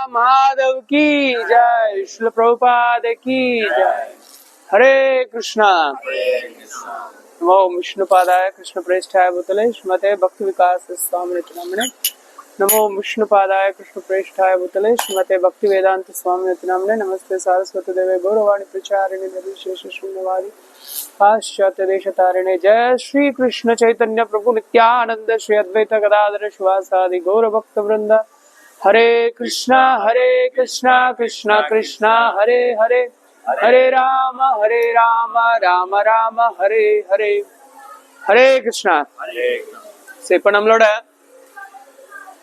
माधव की जय, श्रील प्रभुपाद की जय। हरे कृष्णा। नमो विष्णुपादाय कृष्ण प्रेष्ठाय भूतले श्रीमते भक्ति विकास स्वामी नामने। नमो विष्णुपादाय कृष्ण प्रेष्ठाय भूतले श्रीमते भक्ति वेदांत स्वामी नामने। नमस्ते सारस्वती देवे गौरवाणी प्रचारिणे निर्विशेष शून्यवादी पाश्चात्य देश तारिणे। जय श्री कृष्ण चैतन्य प्रभु नित्यानंद श्री अद्वैत गदाधर शिवासादि गौर भक्त वृंद। हरे कृष्णा कृष्णा कृष्णा हरे हरे, हरे राम राम राम हरे हरे। ஹரே கிருஷ்ணா. இப்ப நம்மளோட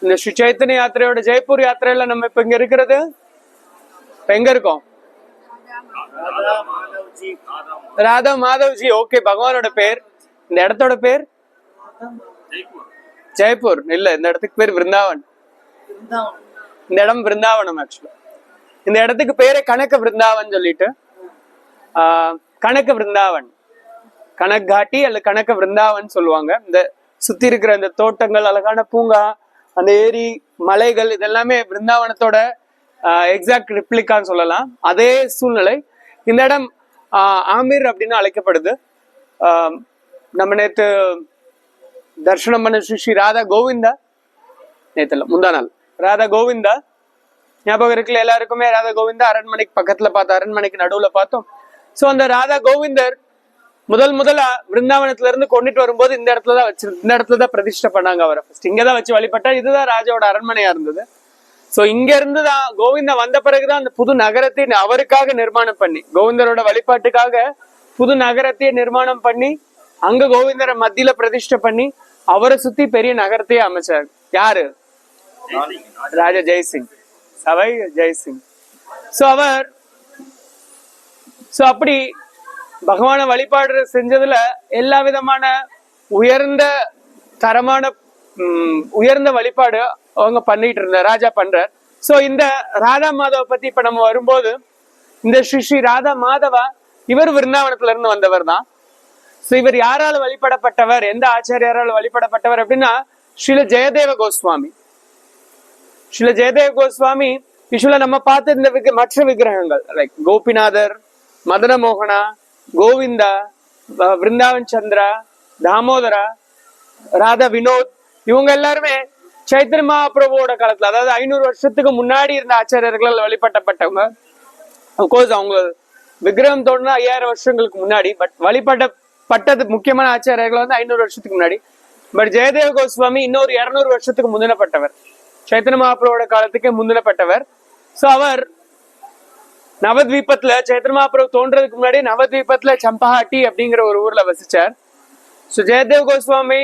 இந்த ஸ்ரீ சைத்தன்ய யாத்திரையோட ஜெய்ப்பூர் யாத்திரையில நம்ம இப்ப இங்க இருக்கிறது, இப்ப எங்க இருக்கோம்? ராதா மாதவ்ஜி. ஓகே, பகவானோட பேர். இந்த இடத்தோட பேர் ஜெய்ப்பூர் இல்ல, இந்த இடத்துக்கு பேர் விருந்தாவன். இந்த இடம் விருந்தாவனம். ஆக்சுவலா இந்த இடத்துக்கு பேரே கனக விருந்தாவன் சொல்லிட்டு, கனக விருந்தாவன், கனக் காட்டி அல்ல கனக விருந்தாவன் சொல்லுவாங்க. இந்த சுத்தி இருக்கிற இந்த தோட்டங்கள், அழகான பூங்கா, அந்த ஏரி, மலைகள், இதெல்லாமே விருந்தாவனத்தோட எக்ஸாக்ட் ரிப்ளிகான்னு சொல்லலாம். அதே சூழ்நிலை இந்த இடம் ஆமீர் அப்படின்னு அழைக்கப்படுது. நம்ம நேற்று தர்ஷனம் பண்ண ஸ்ரீ ராதா கோவிந்தா, நேத்துல முந்தா நாள் ராதா கோவிந்தா ஞாபகம் இருக்குல்ல எல்லாருக்குமே? ராதா கோவிந்தா அரண்மனைக்கு பக்கத்துல பார்த்தோம், அரண்மனைக்கு நடுவுல பார்த்தோம். சோ அந்த ராதா கோவிந்தர் முதலா விருந்தாவனத்துல இருந்து கொண்டுட்டு வரும்போது இந்த இடத்துலதான் இந்த இடத்துலதான் பிரதிஷ்டை பண்ணாங்க அவரை. இங்கதான் வச்சு வழிபட்டா. இதுதான் ராஜாவோட அரண்மனையா இருந்தது. சோ இங்க இருந்துதான் கோவிந்தா வந்த பிறகுதான் அந்த புது நகரத்தை அவருக்காக நிர்மாணம் பண்ணி, கோவிந்தரோட வழிபாட்டுக்காக புது நகரத்தையே நிர்மாணம் பண்ணி, அங்க கோவிந்தரை மத்தியில பிரதிஷ்டை பண்ணி அவரை சுத்தி பெரிய நகரத்தையே அமைச்சார். யாரு? ராஜா ஜெய்சிங், சவை ஜெய்சிங். சோ அப்படி பகவான வழிபாடு செஞ்சதுல எல்லா விதமான உயர்ந்த தரமான உயர்ந்த வழிபாடு அவங்க பண்ணிட்டு இருந்த ராஜா பண்றார். சோ இந்த ராதா மாதவ பத்தி இப்ப நம்ம வரும்போது, இந்த ஸ்ரீ ராதா மாதவா இவர் விருந்தாவனத்துல இருந்து வந்தவர் தான். சோ இவர் யாரால வழிபடப்பட்டவர், எந்த ஆச்சாரியாரால் வழிபடப்பட்டவர் அப்படின்னா ஸ்ரீல ஜெயதேவ கோஸ்வாமி. ஸ்ரீல ஜெயதேவ கோஸ்வாமி யூசுவலா நம்ம பார்த்து இந்த மற்ற விக்கிரகங்கள் லைக் கோபிநாதர், மதன மோகனா, கோவிந்தா, விருந்தாவன் சந்திரா, தாமோதரா, ராதா வினோத், இவங்க எல்லாருமே சைத்தன்ய மகாபிரபுவோட காலத்துல, அதாவது 500 வருஷத்துக்கு முன்னாடி இருந்த ஆச்சாரியர்களால் வழிபட்டப்பட்டவங்க. அப்கோர்ஸ் அவங்க விக்கிரகம் தோணுனா 5000 வருஷங்களுக்கு முன்னாடி, பட் வழிபட்டப்பட்டது முக்கியமான ஆச்சாரியர்கள் வந்து 500 வருஷத்துக்கு முன்னாடி. பட் ஜெயதேவ கோஸ்வாமி இன்னொரு 200 வருஷத்துக்கு முந்தினப்பட்டவர், சைத்தன்ய மகாபிரபுவோட காலத்துக்கே முந்தினப்பட்டவர். சோ அவர் நவத்வீபத்துல, சைத்தன்ய மகாபிரபு தோன்றதுக்கு முன்னாடி நவத்வீபத்துல சம்பஹாட்டி அப்படிங்கிற ஒரு ஊர்ல வசிச்சார். சோ ஜெயதேவ் கோஸ்வாமி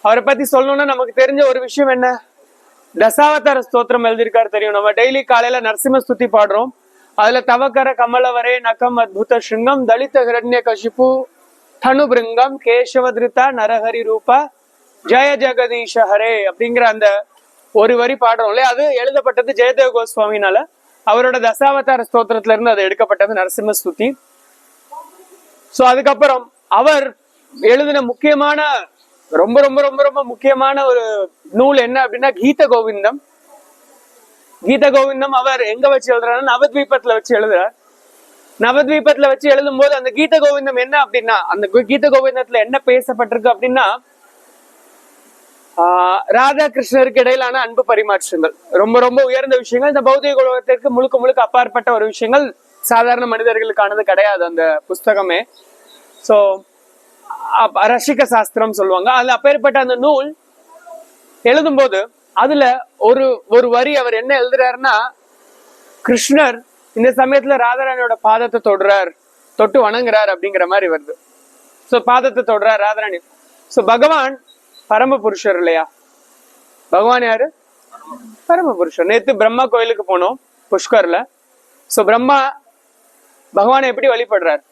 அவரை பத்தி சொல்லணும்னா நமக்கு தெரிஞ்ச ஒரு விஷயம் என்ன, தசாவதார ஸ்தோத்திரம் எழுதியிருக்காரு தெரியும். நம்ம டெய்லி காலையில நரசிம்ம ஸ்துதி பாடுறோம். அதுல தவக்கர கமலவரே நகம் அத்புத சிருங்கம் தலித ஹிரண்ய கஷிபு தனு பிருங்கம் கேசவதிருத்தா நரஹரி ரூபா ஜெய ஜெகதீஷ ஹரே அப்படிங்கிற அந்த ஒரு வரி பாடுறோம் இல்லையா? அது எழுதப்பட்டது ஜெயதேவ் கோஸ்வாமினால. அவரோட தசாவதார ஸ்தோத்திரத்துல இருந்து அது எடுக்கப்பட்டது, நரசிம்ம ஸ்துதி. சோ அதுக்கப்புறம் அவர் எழுதின முக்கியமான ரொம்ப ரொம்ப ரொம்ப ரொம்ப முக்கியமான ஒரு நூல் என்ன அப்படின்னா கீத கோவிந்தம். கீத கோவிந்தம் அவர் எங்க வச்சு எழுதுறாருன்னா நவத்வீபத்துல வச்சு எழுதுறார். நவத்வீபத்துல வச்சு எழுதும் போது அந்த கீத கோவிந்தம் என்ன அப்படின்னா, அந்த கீத கோவிந்தத்துல என்ன பேசப்பட்டிருக்கு அப்படின்னா, ராதா கிருஷ்ணருக்கு இடையிலான அன்பு பரிமாற்றங்கள், ரொம்ப ரொம்ப உயர்ந்த விஷயங்கள். இந்த பௌதிக உலகத்திற்கு முழுக்க முழுக்க அப்பாற்பட்ட ஒரு விஷயங்கள், சாதாரண மனிதர்களுக்கானது கிடையாது அந்த புஸ்தகமே. சோ ரசிக சாஸ்திரம் சொல்லுவாங்க. அதுல அப்பேற்பட்ட அந்த நூல் எழுதும் போது அதுல ஒரு வரி அவர் என்ன எழுதுறாருன்னா, கிருஷ்ணர் இந்த சமயத்துல ராதாராணியோட பாதத்தை தொட்டு வணங்குறார் அப்படிங்கிற மாதிரி வருது. சோ பாதத்தை தொடுறார் ராதாராணி. சோ பகவான் பரம புருஷர் இல்லையா? பகவான் யாரு? பரம புருஷர். நேத்து பிரம்மா கோயிலுக்கு போனோம் புஷ்கர்ல. சோ பிரம்மா பகவானை எப்படி வழிபடுறார்,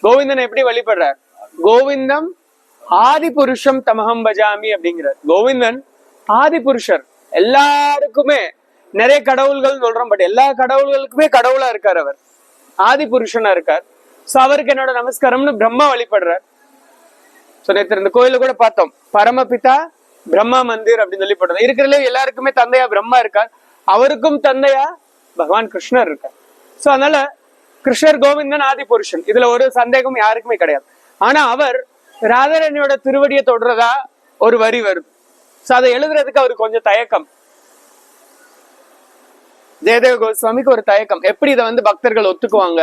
கோவிந்தனை எப்படி வழிபடுறார்? கோவிந்தம் ஆதி புருஷம் தமஹம் பஜாமி அப்படிங்கிறார். கோவிந்தன் ஆதி புருஷர், எல்லாருக்குமே நிறைய கடவுள்கள் சொல்றோம், பட் எல்லா கடவுள்களுக்குமே கடவுளா இருக்கார். அவர் ஆதி புருஷனா இருக்கார். சோ அவருக்கு என்னோட நமஸ்காரம்னு பிரம்மா வழிபடுறார். சோ நேற்று இந்த கோயில கூட பார்த்தோம், பரமபிதா பிரம்மா மந்திர் அப்படின்னு சொல்லி போட்டது. இருக்கிறதுல எல்லாருக்குமே தந்தையா பிரம்மா இருக்கார். அவருக்கும் தந்தையா பகவான் கிருஷ்ணர் இருக்கார். சோ அதனால கிருஷ்ணர் கோவிந்தன் ஆதி புருஷன், இதுல ஒரு சந்தேகம் யாருக்குமே கிடையாது. ஆனா அவர் ராதாராணியோட திருவடியை தொடுறதா ஒரு வரி வருது. சோ அதை எழுதுறதுக்கு அவருக்கு கொஞ்சம் தயக்கம். ஜெயதேவ கோஸ்வாமிக்கு ஒரு தயக்கம், எப்படி இதை பக்தர்கள் ஒத்துக்குவாங்க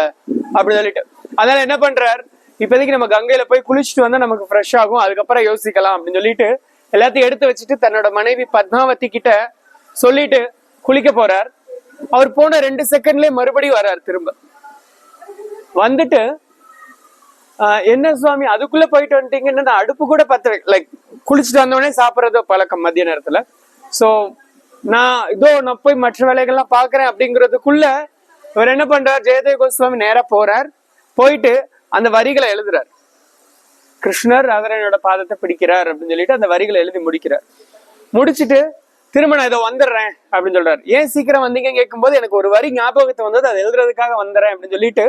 அப்படி சொல்லிட்டு. அதனால என்ன பண்றார், இப்போதைக்கு நம்ம கங்கையில போய் குளிச்சுட்டு வந்தா நமக்கு ஃப்ரெஷ் ஆகும், அதுக்கப்புறம் யோசிக்கலாம் அப்படின்னு சொல்லிட்டு எல்லாத்தையும் எடுத்து வச்சுட்டு தன்னோட மனைவி பத்மாவதி கிட்ட சொல்லிட்டு குளிக்க போறார். அவர் போன 2 செகண்ட்லயே மறுபடியும் வர்றார். திரும்ப வந்துட்டு என்ன சுவாமி அதுக்குள்ள போயிட்டு வந்துட்டீங்கன்னு, நான் அடுப்பு கூட பத்த லைக் குளிச்சுட்டு வந்தோடனே சாப்பிட்றதோ பழக்கம் மதிய நேரத்துல. சோ நான் போய் மற்ற வேலைகள்லாம் பாக்குறேன் அப்படிங்கிறதுக்குள்ள இவர் என்ன பண்றார், ஜெயதேவ கோஸ்வாமி நேரா போறார். போயிட்டு அந்த வரிகளை எழுதுறார். கிருஷ்ணர் ராதாராணியோட பாதத்தை பிடிக்கிறார் அப்படின்னு சொல்லிட்டு அந்த வரிகளை எழுதி முடிக்கிறார். முடிச்சுட்டு திரும்ப நான் இதை வந்துடுறேன் அப்படின்னு சொல்றாரு. ஏன் சீக்கிரம் வந்தீங்க கேட்கும்போது எனக்கு ஒரு வரி ஞாபகத்தை வந்தது, அதை எழுதுறதுக்காக வந்துடுறேன் அப்படின்னு சொல்லிட்டு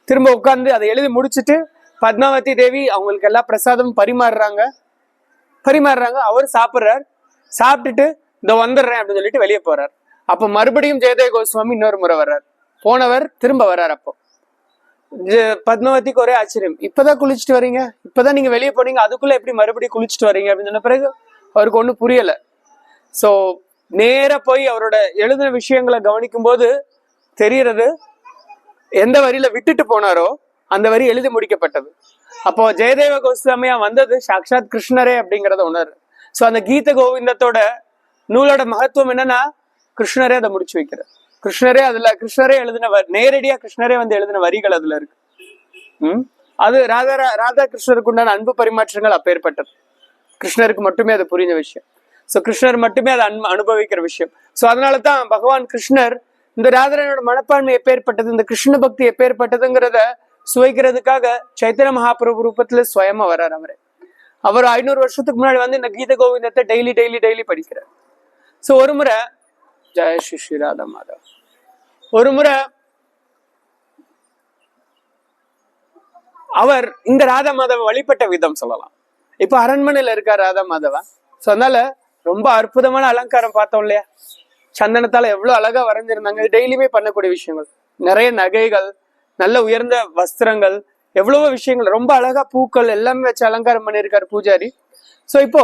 திரும்ப உட்கார்ந்து அதை எழுதி முடிச்சுட்டு பத்மாவதி தேவி அவங்களுக்கு எல்லா பிரசாதமும் பரிமாறுறாங்க. அவர் சாப்பிட்றார். சாப்பிட்டுட்டு இந்த வந்துடுறேன் அப்படின்னு சொல்லிட்டு வெளியே போறார். அப்ப மறுபடியும் ஜெயதேவ கோஸ்வாமி இன்னொரு முறை வர்றார். போனவர் திரும்ப வர்றார். அப்போ பத்மாவதிக்கு ஒரே ஆச்சரியம், இப்பதான் குளிச்சுட்டு வரீங்க, இப்பதான் நீங்க வெளியே போனீங்க, அதுக்குள்ள எப்படி மறுபடியும் குளிச்சுட்டு வரீங்க அப்படின்னு சொன்ன பிறகு அவருக்கு ஒன்றும் புரியல. சோ நேர போய் அவரோட எழுதின விஷயங்களை கவனிக்கும் போது தெரியறது, எந்த வரியில விட்டுட்டு போனாரோ அந்த வரி எழுதி முடிக்கப்பட்டது. அப்போ ஜெயதேவ கோஸ்வாமியா வந்தது சாக்ஷாத் கிருஷ்ணரே அப்படிங்கிறத உணர்வு. சோ அந்த கீத கோவிந்தத்தோட நூலோட மகத்துவம் என்னன்னா, கிருஷ்ணரே அதை முடிச்சு வைக்கிறார். கிருஷ்ணரே எழுதின நேரடியா கிருஷ்ணரே எழுதின வரிகள் அதுல இருக்கு. அது ராதா கிருஷ்ணருக்கு உண்டான அன்பு பரிமாற்றங்கள் அப்பேற்பட்டது. கிருஷ்ணருக்கு மட்டுமே அது புரிஞ்ச விஷயம். சோ கிருஷ்ணர் மட்டுமே அதை அனுபவிக்கிற விஷயம். சோ அதனாலதான் பகவான் கிருஷ்ணர் இந்த ராதாராணியோட மனப்பான்மை எப்பேற்பட்டது, இந்த கிருஷ்ண பக்தி எப்பேற்பட்டதுங்கிறத சுவைக்கிறதுக்காக சைத்தன்ய மகாபிரபு ரூபத்துல சுயமா வர்றார். அவர் 500 வருஷத்துக்கு முன்னாடி இந்த கீத கோவிந்தத்தை டெய்லி படிக்கிறார். சோ ஒரு முறை ஜெய ஸ்ரீ ராதா மாதவ் ஒரு முறை அவர் இந்த ராதா மாதவ வழிபட்ட விதம் சொல்லலாம். இப்ப அரண்மனையில இருக்கார் ராதா மாதவா. சோ அதனால ரொம்ப அற்புதமான அலங்காரம் பார்த்தோம் இல்லையா, சந்தனத்தால எவ்வளவு அழகா வரைஞ்சிருந்தாங்க. டெய்லியுமே பண்ணக்கூடிய விஷயங்கள், நிறைய நகைகள், நல்ல உயர்ந்த வஸ்திரங்கள், எவ்வளவோ விஷயங்கள், ரொம்ப அழகா பூக்கள் எல்லாமே வச்சு அலங்காரம் பண்ணியிருக்காரு பூஜாரி. சோ இப்போ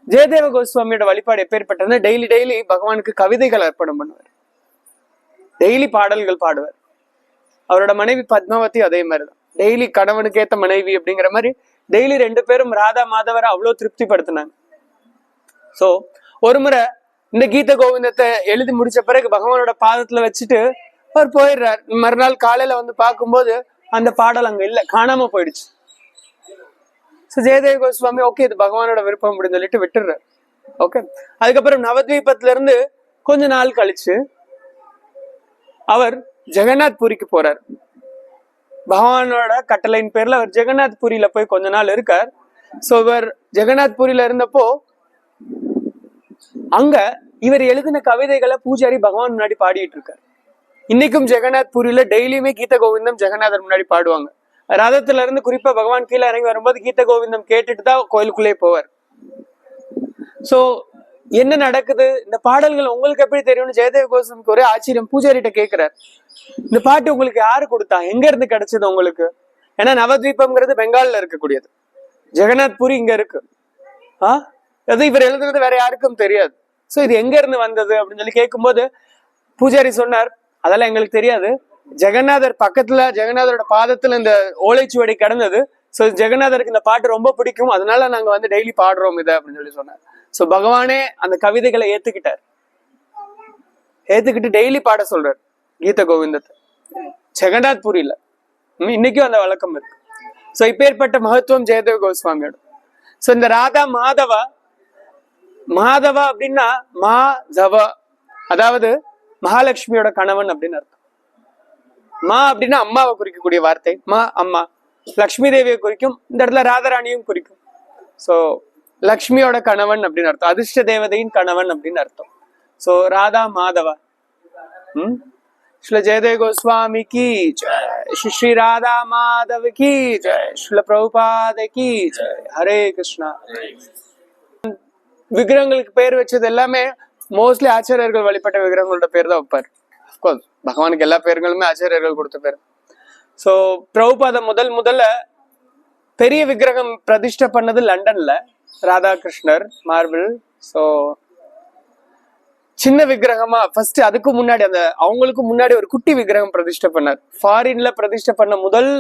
ஜெயதேவ கோஸ்வாமியோட வழிபாடு எப்பேற்பட்டதுன்னா, டெய்லி பகவானுக்கு கவிதைகள் அர்ப்பணம் பண்ணுவார், டெய்லி பாடல்கள் பாடுவார். அவரோட மனைவி பத்மாவதி அதே மாதிரிதான், டெய்லி கணவனுக்கு ஏத்த மனைவி அப்படிங்கிற மாதிரி டெய்லி 2 பேரும் ராதா மாதவரை அவ்வளவு திருப்திப்படுத்தினாங்க. சோ ஒரு முறை இந்த கீத கோவிந்தத்தை எழுதி முடிச்ச பிறகு பகவானோட பாதத்துல வச்சுட்டு அவர் போயிடுறார். மறுநாள் காலையில பார்க்கும்போது அந்த பாடல் அங்க இல்ல, காணாம போயிடுச்சு. ஜெயதேவ கோஸ்வாமி ஓகே இது பகவானோட விருப்பம் அப்படின்னு சொல்லிட்டு விட்டுறாரு. ஓகே, அதுக்கப்புறம் நவத்வீபத்துல இருந்து கொஞ்ச நாள் கழிச்சு அவர் ஜெகநாத் புரிக்கு போறார். பகவானோட கட்டளையின் பேர்ல அவர் ஜெகநாத் புரியில போய் கொஞ்ச நாள் இருக்கார். சோ இவர் ஜெகநாத் புரியில இருந்தப்போ அங்க இவர் எழுதின கவிதைகளை பூஜாரி பகவான் முன்னாடி பாடிட்டு இருக்காரு. இன்னைக்கும் ஜெகநாத் புரியில டெய்லியுமே கீத கோவிந்தம் ஜெகநாதர் முன்னாடி பாடுவாங்க. ரதத்துல இருந்து குறிப்பா பகவான் கீழே இறங்கி வரும்போது கீத கோவிந்தம் கேட்டுட்டு தான் கோயிலுக்குள்ளே போவார். சோ என்ன நடக்குது, இந்த பாடல்கள் உங்களுக்கு எப்படி தெரியும்னு ஜெயதேவ கோஸ்வாமிக்கு ஒரே ஆச்சரியம். பூஜாரிட்ட கேட்கிறார், இந்த பாட்டு உங்களுக்கு யாரு கொடுத்தா, எங்க இருந்து கிடைச்சது உங்களுக்கு? ஏன்னா நவத்வீபம்ங்கிறது பெங்கால்ல இருக்கக்கூடியது, ஜெகநாத் புரி இங்க இருக்கு. அது இவர் எழுதுறது வேற யாருக்கும் தெரியாது. சோ இது எங்க இருந்து வந்தது அப்படின்னு சொல்லி கேட்கும்போது பூஜாரி சொன்னார், அதெல்லாம் எங்களுக்கு தெரியாது, ஜெகநாதர் பக்கத்துல ஜெகநாதரோட பாதத்துல இந்த ஓலைச்சுவடி கிடந்தது. சோ ஜெகநாதருக்கு இந்த பாட்டு ரொம்ப பிடிக்கும், அதனால நாங்க டெய்லி பாடுறோம் இதை அப்படின்னு சொல்லி சொன்னார். சோ பகவானே அந்த கவிதைகளை ஏத்துக்கிட்டு டெய்லி பாட சொல்றார் கீத கோவிந்தத்தை ஜெகநாத் புரியில. இன்னைக்கும் அந்த வழக்கம் இருக்கு. சோ இப்பேற்பட்ட மகத்துவம் ஜெயதேவ கோஸ்வாமியோட. சோ இந்த ராதா மாதவா அப்படின்னா மாதவ, அதாவது மகாலட்சுமியோட கணவன் அப்படின்னு அர்த்தம். மா அப்படின்னா அம்மாவை குறிக்கக்கூடிய வார்த்தை, மா அம்மா. லக்ஷ்மி தேவியை குறிக்கும், இந்த இடத்துல ராதாராணியும் குறிக்கும். சோ லக்ஷ்மியோட கணவன் அப்படின்னு அர்த்தம், அதிர்ஷ்ட தேவதையின் கணவன் அப்படின்னு அர்த்தம். சோ ராதா மாதவா. ஸ்ரீல ஜெயதேவ கோஸ்வாமி கி ஜெய், ஸ்ரீ ராதா மாதவ கி ஜெய், ஸ்ரீல பிரபுபாத கி ஜெய். ஹரே கிருஷ்ணா. விக்கிரகங்களுக்கு பேர் வச்சது எல்லாமே மோஸ்ட்லி ஆச்சாரியர்கள் வழிபட்ட விக்கிரகங்களோட பேர் தான் வைப்பார். அப்கோர்ஸ் பகவானுக்கு எல்லா பேர்களுமே ஆச்சாரியர்கள் கொடுத்த பேர். ஸோ பிரபுபாத முதல்ல பெரிய விக்கிரகம் பிரதிஷ்டை பண்ணது லண்டன்ல, ராதாகிருஷ்ணர் மார்பிள். ஸோ சின்ன விக்கிரகமா ஃபர்ஸ்ட், அதுக்கு முன்னாடி அவங்களுக்கு முன்னாடி ஒரு குட்டி விக்கிரகம் பிரதிஷ்டை பண்ணார். ஃபாரின்ல பிரதிஷ்டை பண்ண முதல்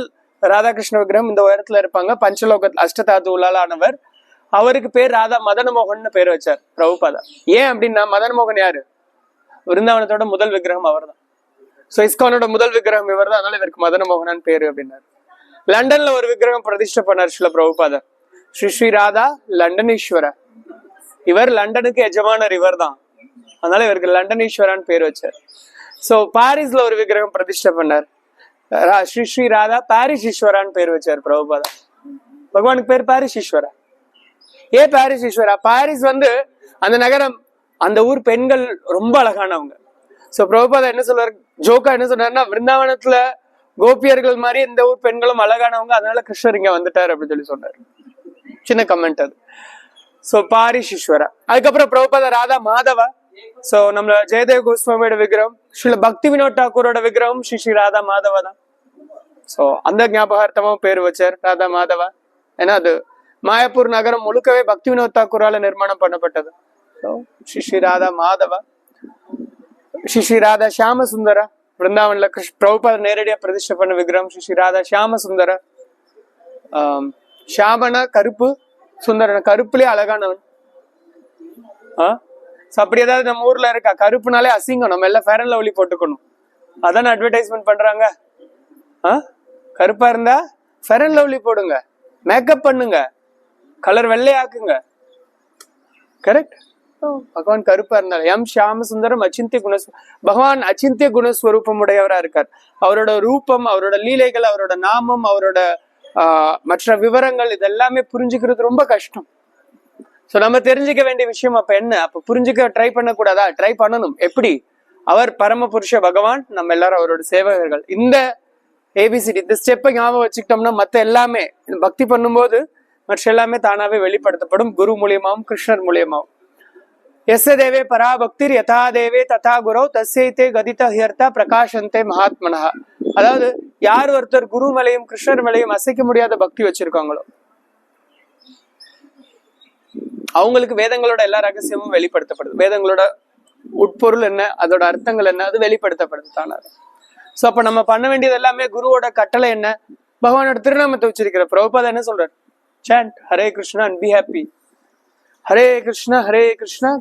ராதாகிருஷ்ண விக்கிரகம் இந்த உயரத்துல இருப்பாங்க. பஞ்சலோக அஷ்டதாதுலால ஆனவர். அவருக்கு பேர் ராதா மதனமோகன் பேர் வச்சார் பிரபுபாதா. ஏன் அப்படின்னா மதனமோகன் யாரு? விருந்தாவனத்தோட முதல் விக்கிரகம் அவர் தான். ஸோ இஸ்கானோட முதல் விக்கிரகம் இவர் தான், அதனால இவருக்கு மதனமோகனான் பேரு அப்படின்னாரு. லண்டன்ல ஒரு விக்கிரகம் பிரதிஷ்டை பண்ணார் ஸ்ரீல பிரபுபாதா, ஸ்ரீ ராதா லண்டனீஸ்வர. இவர் லண்டனுக்கு எஜமானர் இவர் தான், அதனால இவருக்கு லண்டனீஸ்வரான்னு பேர் வச்சார். ஸோ பாரிஸ்ல ஒரு விக்கிரகம் பிரதிஷ்டை பண்ணார், ஸ்ரீ ராதா பாரிஸ் ஈஸ்வரான்னு பேர் வச்சார் பிரபுபாதா. பகவானுக்கு பேர் பாரிஸ் ஈஸ்வரா. ஏன் பாரிஸ் ஈஸ்வரா? பாரிஸ் அந்த நகரம், அந்த ஊர் பெண்கள் ரொம்ப அழகானவங்க. சோ பிரபுபாதா என்ன சொல்றாரு, ஜோக்கா என்ன சொன்னாருன்னா, விருந்தாவனத்துல கோபியர்கள் மாதிரி இந்த ஊர் பெண்களும் அழகானவங்க, அதனால கிருஷ்ணர் இங்க வந்துட்டாரு அப்படின்னு சொல்லி சொன்னாரு. சின்ன கமெண்ட் அது. சோ பாரிஸ் ஈஸ்வரா. அதுக்கப்புறம் பிரபுபாதா ராதா மாதவா. சோ நம்ம ஜெயதேவ் கோஸ்வாமியோட விக்கிரகம், ஸ்ரீ பக்தி வினோத் டாக்கூரோட விக்கிரகம் ஸ்ரீ ராதா மாதவா தான். சோ அந்த ஞாபகார்த்தமும் பேர் வச்சார் ராதா மாதவா. ஏன்னா அது மாயப்பூர் நகரம் முழுக்கவே பக்தி வினோத் தாக்கூரால நிர்மாணம் பண்ணப்பட்டது. ஸ்ரீ ராதா மாதவா. ஸ்ரீ ராதா ஷியாம சுந்தரா, விருந்தாவன்ல பிரபுபாத நேரடியா பிரதிஷ்டை பண்ண விக்கிரகம் ஸ்ரீ ராதா ஷியாம சுந்தரா. ஷியாமனா கருப்பு, சுந்தரன் கருப்புலயே அழகானவன். அப்படி ஏதாவது நம்ம ஊர்ல இருக்கா? கருப்புனாலே அசிங்கம், நம்ம எல்லாம் ஃபேர் அண்ட் லவ்லி போட்டுக்கணும், அதான அட்வர்டைஸ்மெண்ட் பண்றாங்க. கருப்பா இருந்தா ஃபேர் அண்ட் லவ்லி போடுங்க, மேக்கப் பண்ணுங்க, கலர் வெள்ளையாக்குங்க. கரெக்ட். பகவான் கருப்பா இருந்தாலும் எம் ஷியாம சுந்தரம் அச்சிந்திய பகவான் அச்சிந்திய குணஸ்வரூபம் உடையவரா இருக்கார். அவரோட ரூபம், அவரோட லீலைகள், அவரோட நாமம், அவரோட மற்ற விவரங்கள் இதெல்லாமே புரிஞ்சுக்கிறது ரொம்ப கஷ்டம். சோ நம்ம தெரிஞ்சுக்க வேண்டிய விஷயம் அப்ப என்ன? அப்ப புரிஞ்சுக்க ட்ரை பண்ணக்கூடாதா? ட்ரை பண்ணணும். எப்படி? அவர் பரமபுருஷ பகவான், நம்ம எல்லாரும் அவரோட சேவகர்கள். இந்த ஏபிசிடி, இந்த ஸ்டெப்பை ஞாபகம் வச்சுக்கிட்டோம்னா மத்த எல்லாமே பக்தி பண்ணும்போது மற்ற எல்லாமே தானாவே வெளிப்படுத்தப்படும், குரு மூலியமாவும் கிருஷ்ணர் மூலியமாவும். எஸ் தேவே பராபக்திர் யதா தேவே ததா குரோ தஸ்யைத்தே கதித ஹியர்த்தா பிரகாஷந்தே மகாத்மனா. அதாவது யார் ஒருத்தர் குரு மேலையும் கிருஷ்ணர் மேலையும் அசைக்க முடியாத பக்தி வச்சிருக்காங்களோ அவங்களுக்கு வேதங்களோட எல்லா ரகசியமும் வெளிப்படுத்தப்படுது. வேதங்களோட உட்பொருள் என்ன, அதோட அர்த்தங்கள் என்ன, அது வெளிப்படுத்தப்படுது தானே. சோ அப்ப நம்ம பண்ண வேண்டியது எல்லாமே குருவோட கட்டளை என்ன, பகவானோட திருநாமத்தை வச்சிருக்கிற பிரபுபாதா என்ன சொல்றாரு? Chant Hare Krishna and be happy. Hare Krishna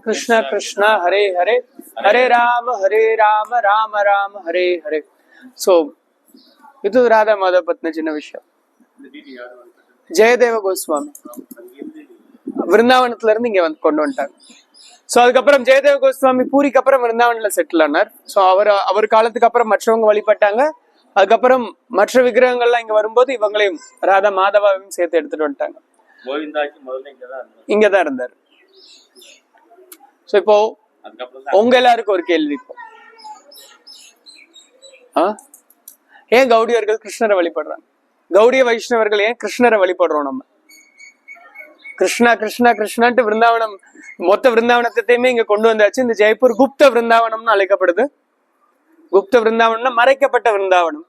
Krishna Krishna Hare Hare, Hare Rama Rama Rama Hare Hare. So இது ராதா மாதவ பத்தின சின்ன விஷயம். ஜெயதேவ கோஸ்வாமி விருந்தாவனத்துல இருந்து இங்க கொண்டு வந்துட்டாங்க. சோ அதுக்கப்புறம் ஜெயதேவ கோஸ்வாமி பூரிக்கு அப்புறம் விருந்தாவன்ல செட்டில் ஆனார். சோ அவர் காலத்துக்கு அப்புறம் மற்றவங்க வழிபட்டாங்க. அதுக்கப்புறம் மற்ற விக்கிரகங்கள்லாம் இங்க வரும்போது இவங்களையும் ராதா மாதவாவையும் சேர்த்து எடுத்துட்டு வந்துட்டாங்க. இங்கதான் இருந்தாரு. சோ இப்போ உங்க எல்லாருக்கும் ஒரு கேள்வி, இப்போ ஏன் கௌடியர்கள் கிருஷ்ணரை வழிபடுறாங்க? கௌடிய வைஷ்ணவர்கள் ஏன் கிருஷ்ணரை வழிபடுறோம்? நம்ம கிருஷ்ணா கிருஷ்ணா கிருஷ்ணான்ட்டு விருந்தாவனம், மொத்த விருந்தாவனத்தையுமே இங்க கொண்டு வந்தாச்சு. இந்த ஜெய்ப்பூர் குப்த விருந்தாவனம்னு அழைக்கப்படுது. குப்த விருந்தாவனம்னா மறைக்கப்பட்ட விருந்தாவனம்.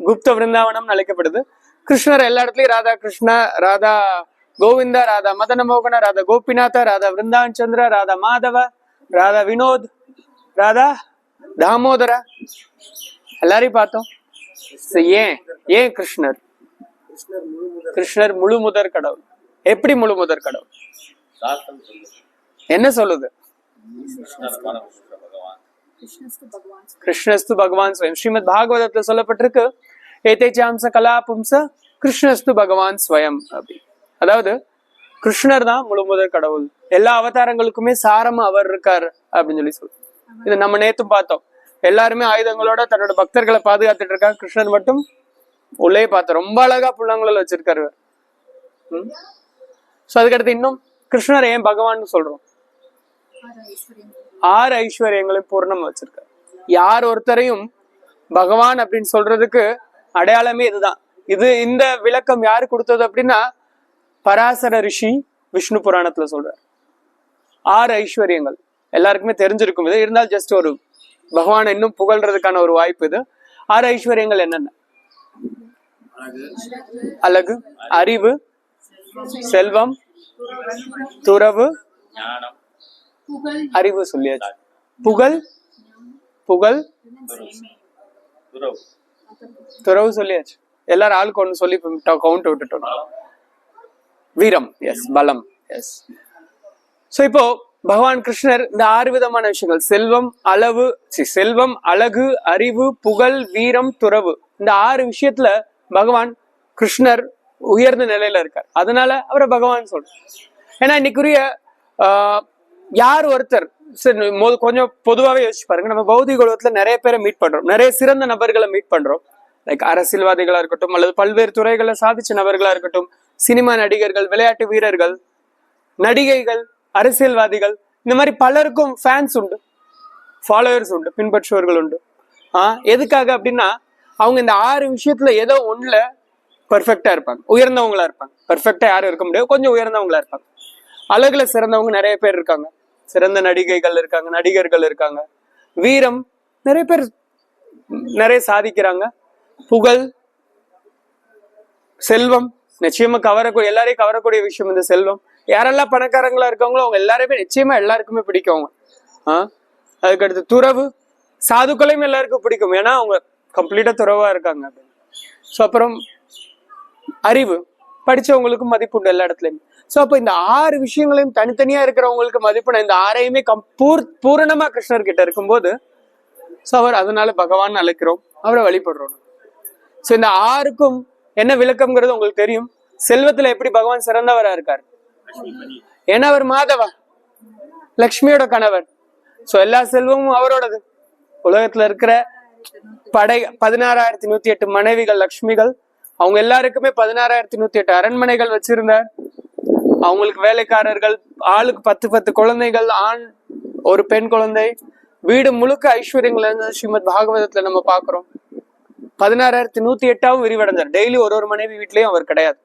குப்த விருந்தாவனம் அழைக்கப்படுது. கிருஷ்ணர் எல்லா இடத்துலயும் ராதா கிருஷ்ணா, ராதா கோவிந்தா, ராதா மதன மோகன, ராதா கோபிநாதா, ராதா விருந்தாவன் சந்திர, ராதா மாதவ, ராதா வினோத், ராதா தாமோதரா, எல்லாரையும் பார்த்தோம். ஏன் கிருஷ்ணர்? கிருஷ்ணர் முழு முதற் கடவுள். எப்படி முழு முதற் கடவுள்? என்ன சொல்லுது? கிருஷ்ணஸ்து பகவான் ஸ்வயம். ஸ்ரீமத் பாகவதத்துல சொல்லப்பட்டிருக்கு, ஏதேச்சாம்ச கலாபும்ச கிருஷ்ணஸ்து பகவான் ஸ்வயம் அப்படி. அதாவது கிருஷ்ணர் தான் முழு முதற் கடவுள், எல்லா அவதாரங்களுக்குமே சாரமா அவர் இருக்காரு அப்படின்னு சொல்லி இது நம்ம நேத்தும் பார்த்தோம். எல்லாருமே ஆயுதங்களோட தன்னோட பக்தர்களை பாதுகாத்துட்டு இருக்காங்க. கிருஷ்ணர் மட்டும் உள்ளே பார்த்தோம், ரொம்ப அழகா புள்ளங்கள வச்சிருக்காரு. சோ அதுக்கடுத்து இன்னும் கிருஷ்ணர் ஏன் பகவான் சொல்றோம்? 6 ஐஸ்வர்யங்களையும் பூர்ணம் வச்சிருக்காரு. யார் ஒருத்தரையும் பகவான் அப்படின்னு சொல்றதுக்கு அடையாளமே இதுதான். இந்த விளக்கம் யாரு கொடுத்தது அப்படின்னா பராசர ரிஷி விஷ்ணு புராணத்துல சொல்றார். 6 ஐஸ்வர்யங்கள் எல்லாருக்குமே தெரிஞ்சிருக்கும். இது இருந்தால் ஜஸ்ட் ஒரு பகவானை இன்னும் புகழ்றதுக்கான ஒரு வாய்ப்பு இது. 6 ஐஸ்வர்யங்கள் என்னென்ன? அழகு, அறிவு, செல்வம், துறவு, அறிவு சொல்லியாச்சு. புகழ், புகழ், துறவு சொல்லியாச்சு. எல்லாரும் ஆளுக்கு ஒண்ணு சொல்லி கவுண்ட் விட்டுட்டோம். வீரம், எஸ். பலம், எஸ். சோ இப்போ பகவான் கிருஷ்ணர் இந்த 6 விதமான விஷயங்கள், செல்வம், செல்வம், அழகு, அறிவு, புகழ், வீரம், துறவு, இந்த 6 விஷயத்துல பகவான் கிருஷ்ணர் உயர்ந்த நிலையில இருக்கார். அதனால அவரை பகவான் சொல்றோம். ஏன்னா இன்னைக்குரிய யார் ஒருத்தர் கொஞ்சம் பொதுவாகவே யோசிச்சு பாருங்க. நம்ம பௌதிக உலகத்துல நிறைய பேரை மீட் பண்றோம், நிறைய சிறந்த நபர்களை மீட் பண்றோம். லைக் அரசியல்வாதிகளா இருக்கட்டும், அல்லது பல்வேறு துறைகளை சாதிச்ச நபர்களா இருக்கட்டும், சினிமா நடிகர்கள், விளையாட்டு வீரர்கள், நடிகைகள், அரசியல்வாதிகள், இந்த மாதிரி பலருக்கும் ஃபேன்ஸ் உண்டு, ஃபாலோவர்ஸ் உண்டு, பின்பற்றுவர்கள் உண்டு. எதுக்காக அப்படின்னா அவங்க இந்த 6 விஷயத்துல ஏதோ ஒண்ணுல பெர்ஃபெக்டா இருப்பாங்க, உயர்ந்தவங்களா இருப்பாங்க. பெர்ஃபெக்டா யாரும் இருக்க முடியாது, கொஞ்சம் உயர்ந்தவங்களா இருப்பாங்க. அழகுல சிறந்தவங்க நிறைய பேர் இருக்காங்க, சிறந்த நடிகைகள் இருக்காங்க, நடிகர்கள் இருக்காங்க. வீரம், நிறைய பேர் நிறைய சாதிக்கிறாங்க. புகழ், செல்வம், நிச்சயமா கவரக்கூடிய, எல்லாரையும் கவரக்கூடிய விஷயம் இந்த செல்வம். யாரெல்லாம் பணக்காரங்களா இருக்காங்களோ அவங்க எல்லாருமே நிச்சயமா எல்லாருக்குமே பிடிக்கும். அதுக்கடுத்து துறவு, சாதுக்களையும் எல்லாருக்கும் பிடிக்கும், ஏன்னா அவங்க கம்ப்ளீட்டா துறவா இருக்காங்க. ஸோ அப்புறம் அறிவு, படிச்சவங்களுக்கும் மதிப்பு உண்டு எல்லா இடத்துலயும். ஸோ அப்போ இந்த 6 விஷயங்களையும் தனித்தனியா இருக்கிறவங்களுக்கு மதிப்பு, இந்த 6ஐயுமே பூரணமா கிருஷ்ணர் கிட்ட இருக்கும்போது ஸோ அவர் அதனால பகவான் அழைக்கிறோம், அவரை வழிபடுறோம். ஸோ இந்த 6க்கும் என்ன விளக்கம்ங்கிறது உங்களுக்கு தெரியும். செல்வத்துல எப்படி பகவான் சிறந்தவரா இருக்காரு? ஏன்னா அவர் மாதவா, லக்ஷ்மியோட கணவர். ஸோ எல்லா செல்வமும் அவரோடது. உலகத்துல இருக்கிற 16,108 மனைவிகள், லக்ஷ்மிகள், அவங்க எல்லாருக்குமே 16,108 அரண்மனைகள் வச்சிருந்தார். அவங்களுக்கு வேலைக்காரர்கள், ஆளுக்கு 10 குழந்தைகள், ஆண் ஒரு பெண் குழந்தை, வீடு முழுக்க ஐஸ்வர்யங்கள் ஸ்ரீமத் பாகவதத்துல நம்ம பாக்குறோம். 16,108 விரிவடைஞ்சார். டெய்லி ஒரு மனைவி வீட்லயும் அவர் கிடையாது.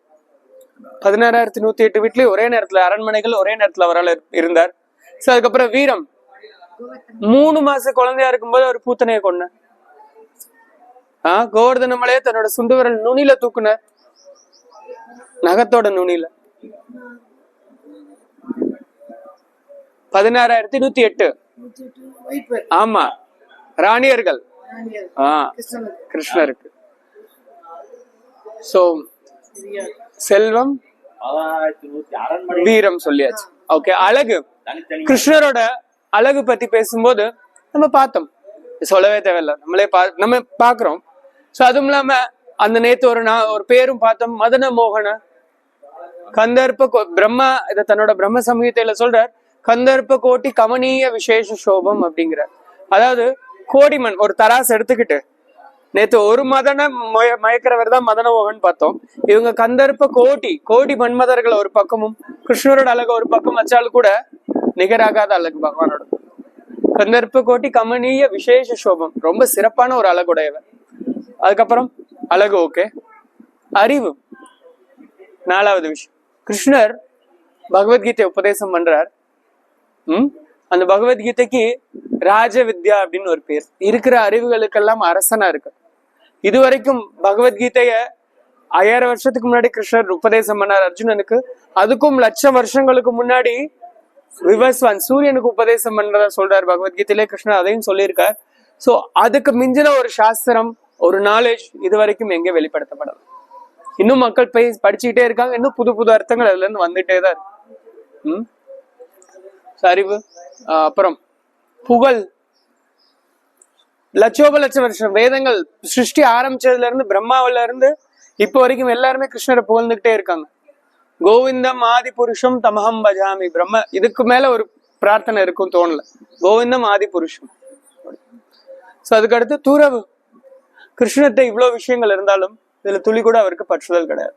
16,108 வீட்லயும் ஒரே நேரத்துல அரண்மனைகள், ஒரே நேரத்துல அவரால் இருந்தார். சோ அதுக்கப்புறம் வீரம், 3 மாச குழந்தையா இருக்கும்போது அவர் பூத்தனையை கொண்டார். கோவர்தன மலையை தன்னோட சுண்டு விரல் நுனியில தூக்குனார், நகத்தோட நுனியில. 16,108 ஆமா ராணியர்கள் கிருஷ்ணருக்கு. சோ செல்வம், வீரம் சொல்லியாச்சு. ஓகே, அழகு, கிருஷ்ணரோட அழகு பத்தி பேசும்போது நம்ம பார்த்தோம், சொல்லவே தேவையில்லை, நம்ம பாக்குறோம். சோ அதுவும் இல்லாம அந்த நேத்து ஒரு பேரும் பார்த்தோம், மதன மோகன கந்தர்ப்ப பிரம்மா இத தன்னோட பிரம்ம சமீகத்தையில சொல்றார், கந்தர்ப்ப கோட்டி கமனீய விசேஷ சோபம் அப்படிங்கிறார். அதாவது கோடிமன் ஒரு தராசு எடுத்துக்கிட்டு, நேத்து ஒரு மதன மயக்கிறவர் தான் மதன மோகன் பார்த்தோம். இவங்க கந்தர்ப்ப கோடி மன்மதர்கள் ஒரு பக்கமும், கிருஷ்ணரோட அழகு ஒரு பக்கம் வச்சாலும் கூட நிகராகாத அழகு பகவானோட. கந்தர்ப்ப கோட்டி கமனீய விசேஷ சோபம், ரொம்ப சிறப்பான ஒரு அழகுடையவர். அதுக்கப்புறம் அழகு ஓகே. அறிவு 4வது விஷயம். கிருஷ்ணர் பகவத்கீதை உபதேசம் பண்றார். அந்த பகவத்கீதைக்கு ராஜ வித்யா அப்படின்னு ஒரு பேர். இருக்கிற அறிவுகளுக்கெல்லாம் அரசனா இருக்கு. இதுவரைக்கும் பகவத்கீதைய 5000 வருஷத்துக்கு முன்னாடி கிருஷ்ணர் உபதேசம் பண்ணார் அர்ஜுனனுக்கு. அதுக்கும் லட்சம் வருஷங்களுக்கு முன்னாடி விவஸ்வான் சூரியனுக்கு உபதேசம் பண்றதா சொல்றாரு பகவத்கீதையிலே கிருஷ்ணர், அதையும் சொல்லியிருக்கார். சோ அதுக்கு மிஞ்சின ஒரு சாஸ்திரம், ஒரு நாலேஜ் இது வரைக்கும் எங்க வெளிப்படுத்தப்படல. இன்னும் மக்கள் போய் படிச்சுக்கிட்டே இருக்காங்க, இன்னும் புது புது அர்த்தங்கள் அதுல இருந்து வந்துட்டே தான் இருக்கு. அறிவு, அப்புறம் புகழ், லட்சோபலட்சம் வருஷம் வேதங்கள் சிருஷ்டி ஆரம்பிச்சதுல இருந்து, பிரம்மாவில இருந்து இப்போ வரைக்கும் எல்லாருமே கிருஷ்ணரை புகழ்ந்துகிட்டே இருக்காங்க. கோவிந்தம் ஆதி புருஷம் தமஹம் பஜாமி. பிரம்ம இதுக்கு மேல ஒரு பிரார்த்தனை இருக்கும் தோணல. கோவிந்தம் ஆதி புருஷம். சோ அதுக்கு அடுத்து துறவு. கிருஷ்ணத்தை இவ்வளவு விஷயங்கள் இருந்தாலும் இதுல துளி கூட அவருக்கு பற்றுதல் கிடையாது.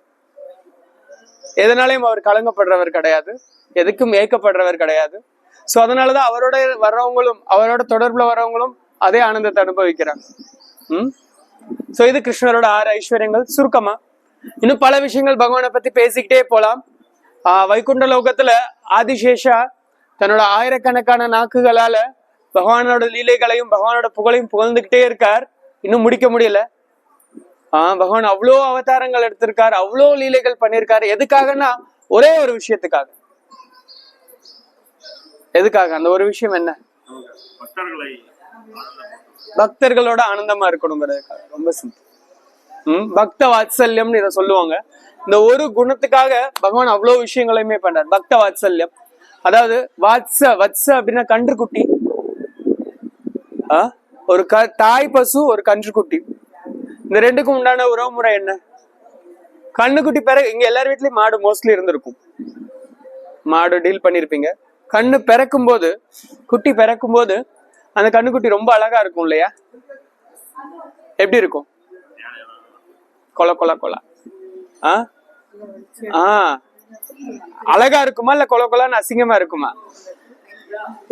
எதனாலையும் அவர் கலங்கப்படுறவர் கிடையாது, எதுக்கும் ஏக்கப்படுறவர் கிடையாது. சோ அதனாலதான் அவரோட வர்றவங்களும், அவரோட தொடர்புல வர்றவங்களும் அதே ஆனந்தத்தை அனுபவிக்கிறாங்க. சோ இது கிருஷ்ணரோட 6 ஐஸ்வர்யங்கள் சுருக்கமா. இன்னும் பல விஷயங்கள் பகவானை பத்தி பேசிக்கிட்டே போலாம். வைகுண்ட லோகத்துல ஆதிசேஷா தன்னோட ஆயிரக்கணக்கான நாக்குகளால பகவானோட லீலைகளையும் பகவானோட புகழையும் புகழ்ந்துகிட்டே இருக்கார். இன்னும் முடிக்க முடியல. பகவான் அவ்வளோ அவதாரங்கள் எடுத்திருக்காரு, அவ்வளோ லீலைகள் பண்ணியிருக்காரு. எதுக்காகனா ஒரே ஒரு விஷயத்துக்காக. எதுக்காக? அந்த ஒரு விஷயம் என்ன? பக்தர்களோட ஆனந்தமா இருக்கணுங்கிறதுக்காக. ரொம்ப சிம்பிள். பக்த வாத்சல்யம்னு இதை சொல்லுவாங்க. இந்த ஒரு குணத்துக்காக பகவான் அவ்வளவு விஷயங்களையுமே பண்றார். பக்த வாத்சல்யம், அதாவது வத்ச அப்படின்னா கன்றுக்குட்டி. ஒரு தாய் பசு, ஒரு கன்றுக்குட்டி. இந்த ரெண்டுக்கும் உண்டான உறவு முறை என்ன? கண்ணுக்குட்டி இங்க எல்லார் வீட்லயும் மாடு மோஸ்ட்லி இருந்திருக்கும். மாடு டீல் பண்ணிருப்பீங்க. கண்ணு பிறக்கும் போது, குட்டி பிறக்கும் போது அந்த கண்ணுக்குட்டி ரொம்ப அழகா இருக்கும் இல்லையா? எப்படி இருக்கும்? கொல கொல கொல. அழகா இருக்குமா இல்ல கொல கொலன்னு அசிங்கமா இருக்குமா?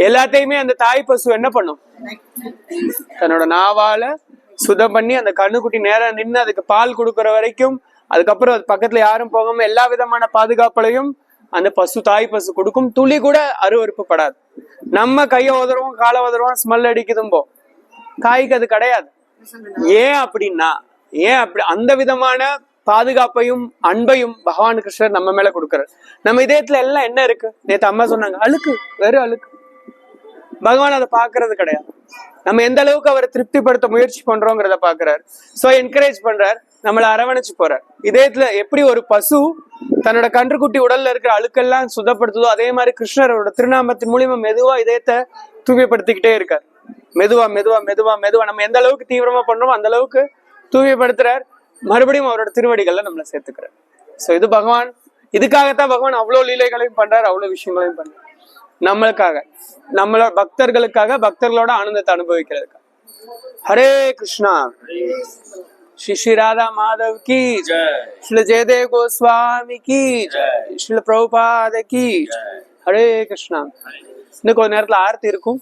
எல்லாத்தையுமே அந்த தாய் பசு என்ன பண்ணும்? தன்னோட நாவால சுத்தம் பண்ணி அந்த கண்ணுக்குட்டி நேரம் நின்று அதுக்கு பால் கொடுக்கற வரைக்கும், அதுக்கப்புறம் அது பக்கத்துல யாரும் போகாம எல்லா விதமான பாதுகாப்புலையும் அந்த பசு, தாய் பசு கொடுக்கும். துளி கூட அருவருப்பு படாது. நம்ம கையை உதறுவோம், காலை உதறுவோம், ஸ்மெல் அடிக்குதும்போ. தாய்க்கு அது கிடையாது. ஏன் அப்படின்னா, அந்த விதமான பாதுகாப்பையும் அன்பையும் பகவான் கிருஷ்ணர் நம்ம மேல கொடுக்கறாரு. நம்ம இதயத்துல எல்லாம் என்ன இருக்கு? நேத்து அம்மா சொன்னாங்க, அழுக்கு, வெறும் அழுக்கு. பகவான் அதை பாக்குறது கிடையாது. நம்ம எந்த அளவுக்கு அவரை திருப்திப்படுத்த முயற்சி பண்றோங்கிறத பாக்குறாரு. சோ என்கரேஜ் பண்றாரு, நம்மளை அரவணைச்சு போறார். இதயத்துல எப்படி ஒரு பசு தன்னோட கன்றுக்குட்டி உடல்ல இருக்கிற அழுக்கெல்லாம் சுத்தப்படுத்துதோ, அதே மாதிரி கிருஷ்ணரோட திருநாமத்தின் மூலியமா மெதுவா இதயத்தை தூய்மைப்படுத்திக்கிட்டே இருக்கார். மெதுவா மெதுவா மெதுவா மெதுவா நம்ம எந்த அளவுக்கு தீவிரமா பண்றோமோ அந்த அளவுக்கு தூய்மைப்படுத்துறார். மறுபடியும் அவரோட திருவடிகள்ல நம்மளை சேர்த்துக்கிறார். சோ இது பகவான், இதுக்காகத்தான் பகவான் அவ்வளவு லீலைகளையும் பண்றாரு, அவ்வளவு விஷயங்களையும் பண்றாரு. நம்மளுக்காக, நம்மளோட பக்தர்களுக்காக, பக்தர்களோட ஆனந்தத்தை அனுபவிக்கிறதுக்காக. ஹரே கிருஷ்ணா. श्री श्री राधा माधव की जय, श्री जयदेव गोस्वामी की जय, श्री प्रभुपाद की जय. हरे कृष्णा. இன்னும் கொஞ்ச நேரத்துல ஆர்த்தி இருக்கும்.